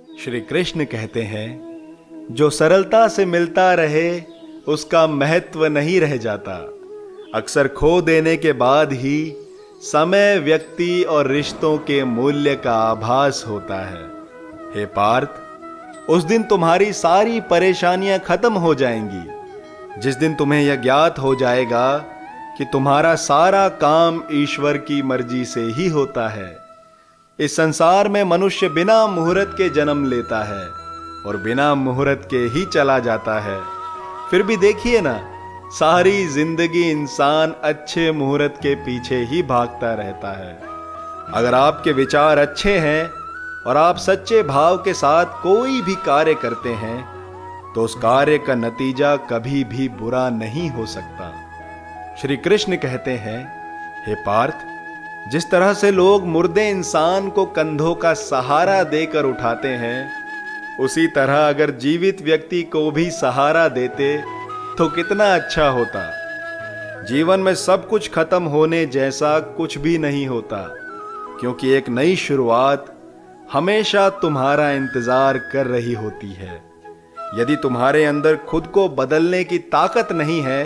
श्री कृष्ण कहते हैं, जो सरलता से मिलता रहे उसका महत्व नहीं रह जाता। अक्सर खो देने के बाद ही समय, व्यक्ति और रिश्तों के मूल्य का आभास होता है। हे पार्थ, उस दिन तुम्हारी सारी परेशानियां खत्म हो जाएंगी, जिस दिन तुम्हें यह ज्ञात हो जाएगा कि तुम्हारा सारा काम ईश्वर की मर्जी से ही होता है। इस संसार में मनुष्य बिना मुहूर्त के जन्म लेता है और बिना मुहूर्त के ही चला जाता है। फिर भी देखिए ना, सारी जिंदगी इंसान अच्छे मुहूर्त के पीछे ही भागता रहता है। अगर आपके विचार अच्छे हैं और आप सच्चे भाव के साथ कोई भी कार्य करते हैं तो उस कार्य का नतीजा कभी भी बुरा नहीं हो सकता। श्री कृष्ण कहते हैं, हे पार्थ, जिस तरह से लोग मुर्दे इंसान को कंधों का सहारा देकर उठाते हैं, उसी तरह अगर जीवित व्यक्ति को भी सहारा देते तो कितना अच्छा होता। जीवन में सब कुछ खत्म होने जैसा कुछ भी नहीं होता, क्योंकि एक नई शुरुआत हमेशा तुम्हारा इंतजार कर रही होती है। यदि तुम्हारे अंदर खुद को बदलने की ताकत नहीं है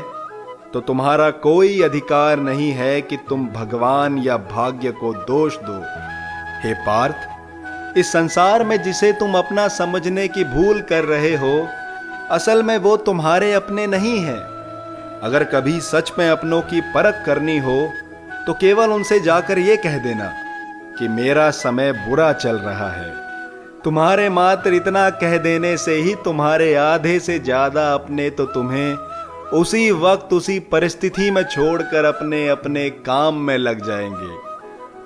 तो तुम्हारा कोई अधिकार नहीं है कि तुम भगवान या भाग्य को दोष दो। हे पार्थ, इस संसार में जिसे तुम अपना समझने की भूल कर रहे हो, असल में वो तुम्हारे अपने नहीं हैं। अगर कभी सच में अपनों की परख करनी हो तो केवल उनसे जाकर ये कह देना कि मेरा समय बुरा चल रहा है। तुम्हारे मात्र इतना कह देने से ही तुम्हारे आधे से ज्यादा अपने तो तुम्हें उसी वक्त उसी परिस्थिति में छोड़कर अपने अपने काम में लग जाएंगे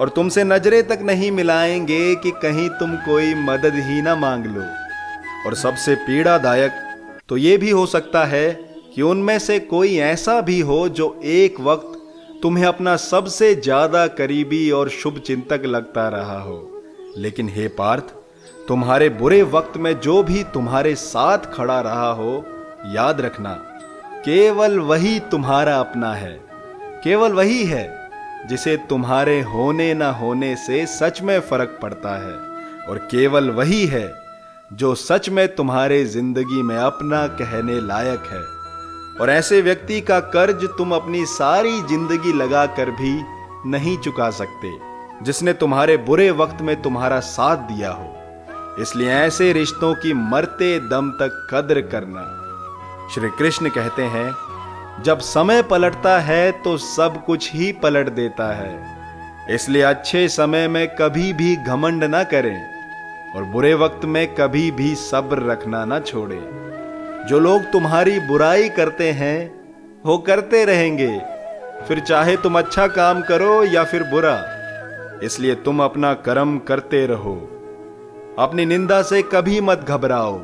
और तुमसे नजरें तक नहीं मिलाएंगे कि कहीं तुम कोई मदद ही ना मांग लो। और सबसे पीड़ादायक तो ये भी हो सकता है कि उनमें से कोई ऐसा भी हो जो एक वक्त तुम्हें अपना सबसे ज्यादा करीबी और शुभ चिंतक लगता रहा हो। लेकिन हे पार्थ, तुम्हारे बुरे वक्त में जो भी तुम्हारे साथ खड़ा रहा हो, याद रखना, केवल वही तुम्हारा अपना है। केवल वही है जिसे तुम्हारे होने ना होने से सच में फर्क पड़ता है, और केवल वही है जो सच में तुम्हारे जिंदगी में अपना कहने लायक है। और ऐसे व्यक्ति का कर्ज तुम अपनी सारी जिंदगी लगाकर भी नहीं चुका सकते, जिसने तुम्हारे बुरे वक्त में तुम्हारा साथ दिया हो। इसलिए ऐसे रिश्तों की मरते दम तक कद्र करना। श्री कृष्ण कहते हैं, जब समय पलटता है तो सब कुछ ही पलट देता है। इसलिए अच्छे समय में कभी भी घमंड ना करें और बुरे वक्त में कभी भी सब्र रखना ना छोड़ें। जो लोग तुम्हारी बुराई करते हैं वो करते रहेंगे, फिर चाहे तुम अच्छा काम करो या फिर बुरा। इसलिए तुम अपना कर्म करते रहो। अपनी निंदा से कभी मत घबराओ,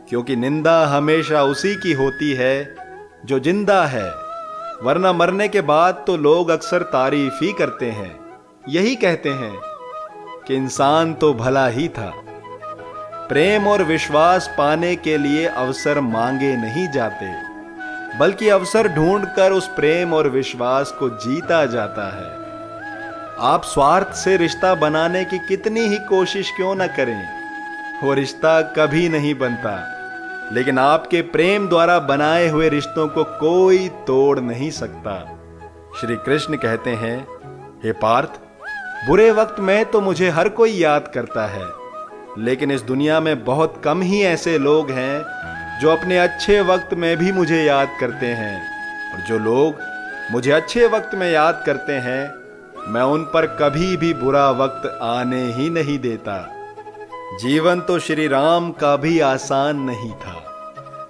क्योंकि निंदा हमेशा उसी की होती है जो जिंदा है, वरना मरने के बाद तो लोग अक्सर तारीफ ही करते हैं। यही कहते हैं कि इंसान तो भला ही था। प्रेम और विश्वास पाने के लिए अवसर मांगे नहीं जाते, बल्कि अवसर ढूंढकर उस प्रेम और विश्वास को जीता जाता है। आप स्वार्थ से रिश्ता बनाने की कितनी ही कोशिश क्यों न करें, वो रिश्ता कभी नहीं बनता। लेकिन आपके प्रेम द्वारा बनाए हुए रिश्तों को कोई तोड़ नहीं सकता। श्री कृष्ण कहते हैं, हे पार्थ, बुरे वक्त में तो मुझे हर कोई याद करता है, लेकिन इस दुनिया में बहुत कम ही ऐसे लोग हैं जो अपने अच्छे वक्त में भी मुझे याद करते हैं। और जो लोग मुझे अच्छे वक्त में याद करते हैं, मैं उन पर कभी भी बुरा वक्त आने ही नहीं देता। जीवन तो श्री राम का भी आसान नहीं था,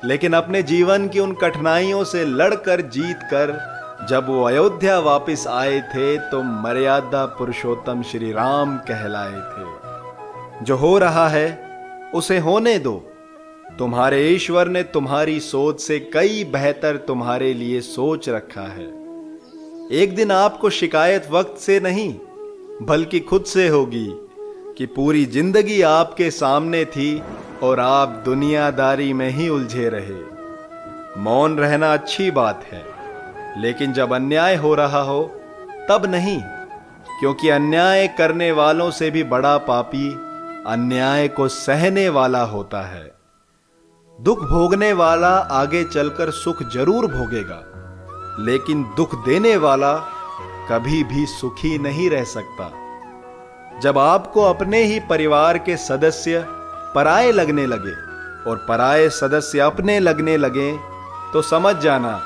लेकिन अपने जीवन की उन कठिनाइयों से लड़कर जीतकर जब वो अयोध्या वापस आए थे तो मर्यादा पुरुषोत्तम श्री राम कहलाए थे। जो हो रहा है उसे होने दो। तुम्हारे ईश्वर ने तुम्हारी सोच से कई बेहतर तुम्हारे लिए सोच रखा है। एक दिन आपको शिकायत वक्त से नहीं बल्कि खुद से होगी कि पूरी जिंदगी आपके सामने थी और आप दुनियादारी में ही उलझे रहे। मौन रहना अच्छी बात है, लेकिन जब अन्याय हो रहा हो तब नहीं, क्योंकि अन्याय करने वालों से भी बड़ा पापी अन्याय को सहने वाला होता है। दुख भोगने वाला आगे चलकर सुख जरूर भोगेगा, लेकिन दुख देने वाला कभी भी सुखी नहीं रह सकता। जब आपको अपने ही परिवार के सदस्य पराये लगने लगे और पराये सदस्य अपने लगने लगे, तो समझ जाना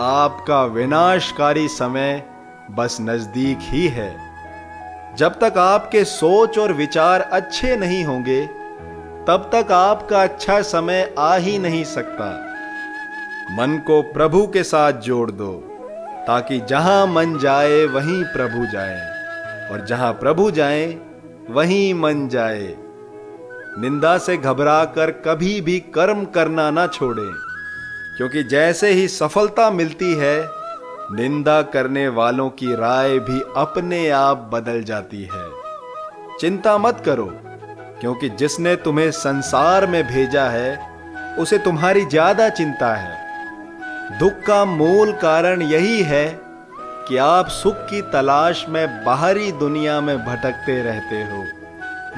आपका विनाशकारी समय बस नजदीक ही है। जब तक आपके सोच और विचार अच्छे नहीं होंगे, तब तक आपका अच्छा समय आ ही नहीं सकता। मन को प्रभु के साथ जोड़ दो, ताकि जहां मन जाए वहीं प्रभु जाए, और जहां प्रभु जाए वहीं मन जाए। निंदा से घबराकर कभी भी कर्म करना ना छोड़ें, क्योंकि जैसे ही सफलता मिलती है, निंदा करने वालों की राय भी अपने आप बदल जाती है। चिंता मत करो, क्योंकि जिसने तुम्हें संसार में भेजा है उसे तुम्हारी ज्यादा चिंता है। दुख का मूल कारण यही है कि आप सुख की तलाश में बाहरी दुनिया में भटकते रहते हो,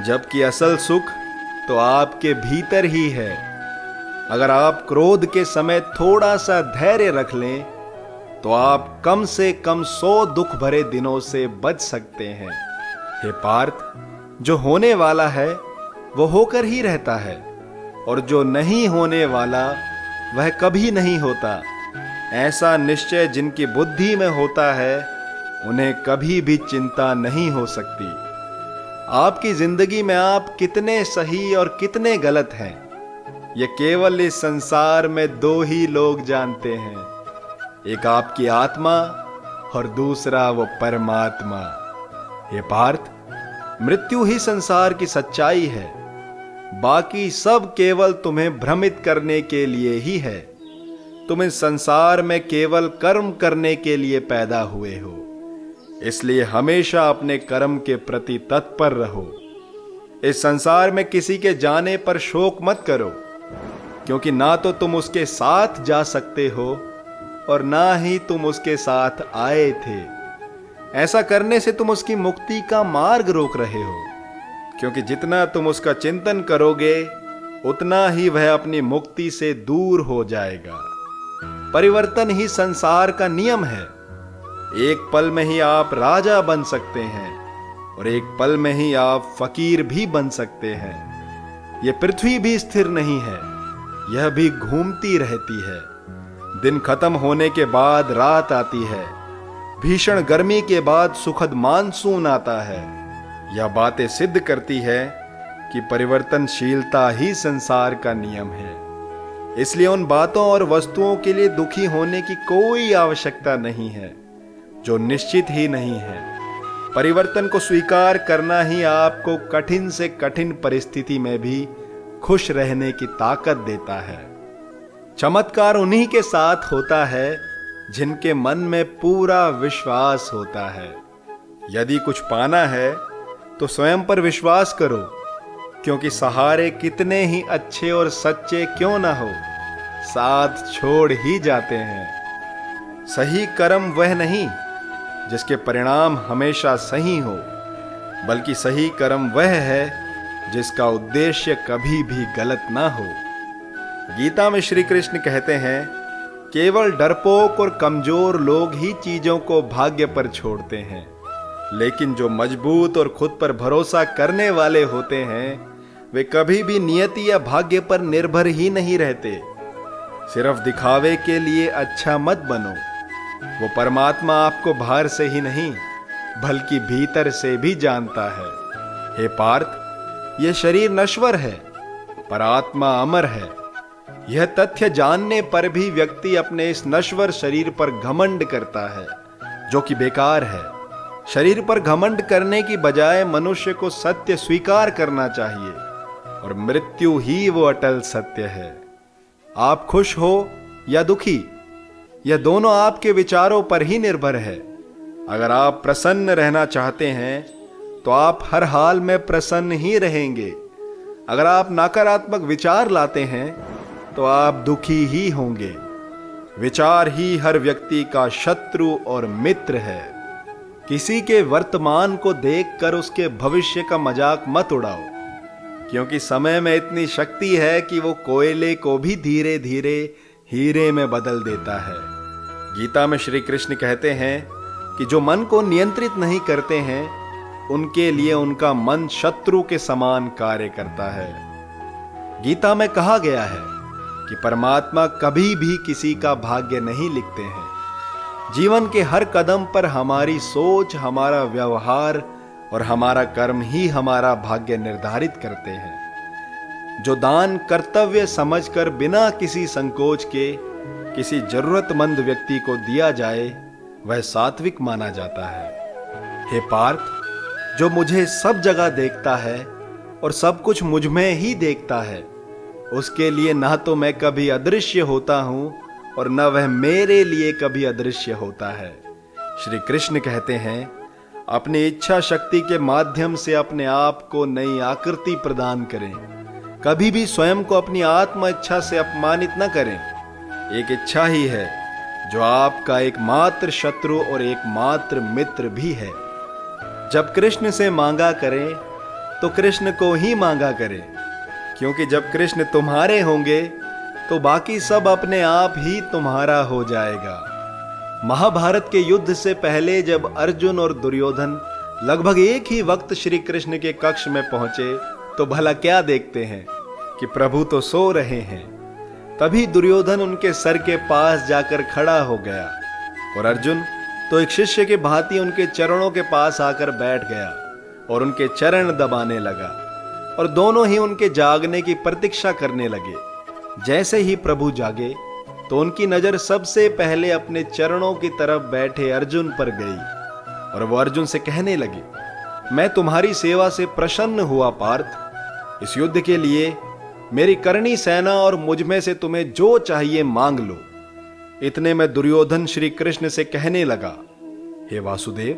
जबकि असल सुख तो आपके भीतर ही है। अगर आप क्रोध के समय थोड़ा सा धैर्य रख लें, तो आप कम से कम 100 दुख भरे दिनों से बच सकते हैं। हे पार्थ, जो होने वाला है वो होकर ही रहता है, और जो नहीं होने वाला वह कभी नहीं होता। ऐसा निश्चय जिनकी बुद्धि में होता है, उन्हें कभी भी चिंता नहीं हो सकती। आपकी जिंदगी में आप कितने सही और कितने गलत हैं, ये केवल इस संसार में 2 ही लोग जानते हैं। एक आपकी आत्मा और दूसरा वो परमात्मा। ये पार्थ, मृत्यु ही संसार की सच्चाई है, बाकी सब केवल तुम्हें भ्रमित करने के लिए ही है। तुम इस संसार में केवल कर्म करने के लिए पैदा हुए हो, इसलिए हमेशा अपने कर्म के प्रति तत्पर रहो। इस संसार में किसी के जाने पर शोक मत करो, क्योंकि ना तो तुम उसके साथ जा सकते हो और ना ही तुम उसके साथ आए थे। ऐसा करने से तुम उसकी मुक्ति का मार्ग रोक रहे हो, क्योंकि जितना तुम उसका चिंतन करोगे, उतना ही वह अपनी मुक्ति से दूर हो जाएगा। परिवर्तन ही संसार का नियम है। एक पल में ही आप राजा बन सकते हैं, और एक पल में ही आप फकीर भी बन सकते हैं। यह पृथ्वी भी स्थिर नहीं है, यह भी घूमती रहती है। दिन खत्म होने के बाद रात आती है, भीषण गर्मी के बाद सुखद मानसून आता है। यह बातें सिद्ध करती है कि परिवर्तनशीलता ही संसार का नियम है। इसलिए उन बातों और वस्तुओं के लिए दुखी होने की कोई आवश्यकता नहीं है जो निश्चित ही नहीं है। परिवर्तन को स्वीकार करना ही आपको कठिन से कठिन परिस्थिति में भी खुश रहने की ताकत देता है। चमत्कार उन्हीं के साथ होता है जिनके मन में पूरा विश्वास होता है। यदि कुछ पाना है तो स्वयं पर विश्वास करो, क्योंकि सहारे कितने ही अच्छे और सच्चे क्यों ना हो, साथ छोड़ ही जाते हैं। सही कर्म वह नहीं जिसके परिणाम हमेशा सही हो, बल्कि सही कर्म वह है जिसका उद्देश्य कभी भी गलत ना हो। गीता में श्री कृष्ण कहते हैं, केवल डरपोक और कमजोर लोग ही चीजों को भाग्य पर छोड़ते हैं, लेकिन जो मजबूत और खुद पर भरोसा करने वाले होते हैं, वे कभी भी नियति या भाग्य पर निर्भर ही नहीं रहते। सिर्फ दिखावे के लिए अच्छा मत बनो। वो परमात्मा आपको बाहर से ही नहीं, बल्कि भीतर से भी जानता है। हे पार्थ, यह शरीर नश्वर है, पर आत्मा अमर है। यह तथ्य जानने पर भी व्यक्ति अपने इस नश्वर शरीर पर घमंड करता है, जो कि बेकार है। शरीर पर घमंड करने की बजाय मनुष्य को सत्य स्वीकार करना चाहिए, और मृत्यु ही वो अटल सत्य है। आप खुश हो या दुखी, यह दोनों आपके विचारों पर ही निर्भर है। अगर आप प्रसन्न रहना चाहते हैं तो आप हर हाल में प्रसन्न ही रहेंगे। अगर आप नकारात्मक विचार लाते हैं तो आप दुखी ही होंगे। विचार ही हर व्यक्ति का शत्रु और मित्र है। किसी के वर्तमान को देखकर उसके भविष्य का मजाक मत उड़ाओ, क्योंकि समय में इतनी शक्ति है कि वो कोयले को भी धीरे धीरे हीरे में बदल देता है। गीता में श्री कृष्ण कहते हैं कि जो मन को नियंत्रित नहीं करते हैं उनके लिए उनका मन शत्रु के समान कार्य करता है। गीता में कहा गया है कि परमात्मा कभी भी किसी का भाग्य नहीं लिखते हैं। जीवन के हर कदम पर हमारी सोच, हमारा व्यवहार और हमारा कर्म ही हमारा भाग्य निर्धारित करते हैं। जो दान कर्तव्य समझकर बिना किसी संकोच के किसी जरूरतमंद व्यक्ति को दिया जाए वह सात्विक माना जाता है। हे पार्थ, जो मुझे सब जगह देखता है और सब कुछ मुझ में ही देखता है, उसके लिए ना तो मैं कभी अदृश्य होता हूं और न वह मेरे लिए कभी अदृश्य होता है। श्री कृष्ण कहते हैं, अपनी इच्छा शक्ति के माध्यम से अपने आप को नई आकृति प्रदान करें। कभी भी स्वयं को अपनी आत्म इच्छा से अपमानित न करें। एक इच्छा ही है जो आपका एकमात्र शत्रु और एकमात्र मित्र भी है। जब कृष्ण से मांगा करें तो कृष्ण को ही मांगा करें, क्योंकि जब कृष्ण तुम्हारे होंगे तो बाकी सब अपने आप ही तुम्हारा हो जाएगा। महाभारत के युद्ध से पहले जब अर्जुन और दुर्योधन लगभग एक ही वक्त श्री कृष्ण के कक्ष में पहुंचे तो भला क्या देखते हैं कि प्रभु तो सो रहे हैं। तभी दुर्योधन उनके सर के पास जाकर खड़ा हो गया और अर्जुन तो एक शिष्य के भांति उनके चरणों के पास आकर बैठ गया और उनके चरण दबाने लगा और दोनों ही उनके जागने की प्रतीक्षा करने लगे। जैसे ही प्रभु जागे तो उनकी नजर सबसे पहले अपने चरणों की तरफ बैठे अर्जुन पर गई और वो अर्जुन से कहने लगे, मैं तुम्हारी सेवा से प्रसन्न हुआ पार्थ। इस युद्ध के लिए मेरी करनी सेना और मुझ में से तुम्हें जो चाहिए मांग लो। इतने में दुर्योधन श्री कृष्ण से कहने लगा, हे वासुदेव,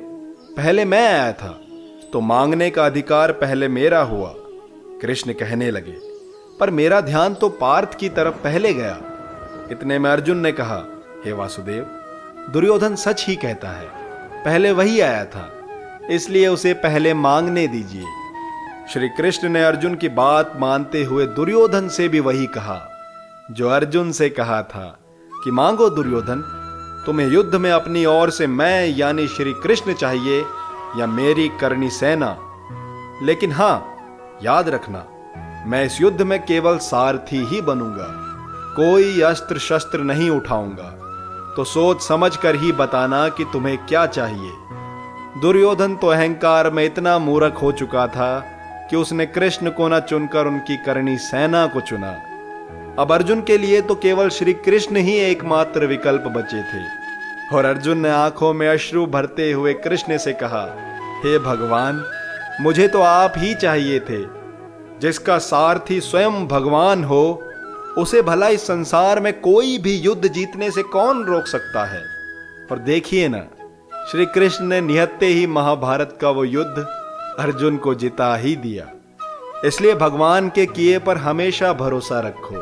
पहले मैं आया था तो मांगने का अधिकार पहले मेरा हुआ। कृष्ण कहने लगे, पर मेरा ध्यान तो पार्थ की तरफ पहले गया। इतने में अर्जुन ने कहा, हे वासुदेव, दुर्योधन सच ही कहता है, पहले वही आया था, इसलिए उसे पहले मांगने दीजिए। श्री कृष्ण ने अर्जुन की बात मानते हुए दुर्योधन से भी वही कहा जो अर्जुन से कहा था कि मांगो दुर्योधन, तुम्हें युद्ध में अपनी ओर से मैं यानी श्री कृष्ण चाहिए या मेरी करनी सेना। लेकिन हां, याद रखना, मैं इस युद्ध में केवल सारथी ही बनूंगा, कोई अस्त्र शस्त्र नहीं उठाऊंगा। तो सोच समझ कर ही बताना कि तुम्हें क्या चाहिए। दुर्योधन तो अहंकार में इतना मूर्ख हो चुका था कि उसने कृष्ण को न चुनकर उनकी करनी सेना को चुना। अब अर्जुन के लिए तो केवल श्री कृष्ण ही एकमात्र विकल्प बचे थे और अर्जुन ने आंखों में अश्रु भरते हुए कृष्ण से कहा, हे भगवान, मुझे तो आप ही चाहिए थे। जिसका सारथी स्वयं भगवान हो उसे भला इस संसार में कोई भी युद्ध जीतने से कौन रोक सकता है। और देखिए ना, श्री कृष्ण ने निहत्ते ही महाभारत का वो युद्ध अर्जुन को जिता ही दिया। इसलिए भगवान के किए पर हमेशा भरोसा रखो।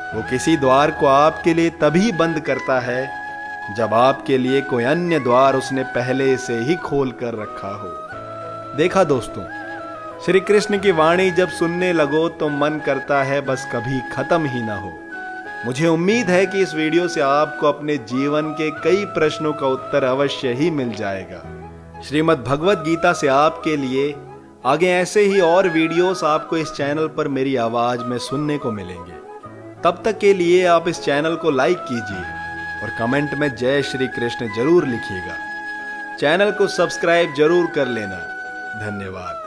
वो किसी द्वार को आपके लिए तभी बंद करता है जब आपके लिए कोई अन्य द्वार उसने पहले से ही खोल कर रखा हो। देखा दोस्तों, श्री कृष्ण की वाणी जब सुनने लगो तो मन करता है बस कभी खत्म ही ना हो। मुझे उम्मीद है कि इस वीडियो से आपको अपने जीवन के कई प्रश्नों का उत्तर अवश्य ही मिल जाएगा। श्रीमद् भगवत गीता से आपके लिए आगे ऐसे ही और वीडियोस आपको इस चैनल पर मेरी आवाज में सुनने को मिलेंगे। तब तक के लिए आप इस चैनल को लाइक कीजिए और कमेंट में जय श्री कृष्ण जरूर लिखिएगा। चैनल को सब्सक्राइब जरूर कर लेना। धन्यवाद।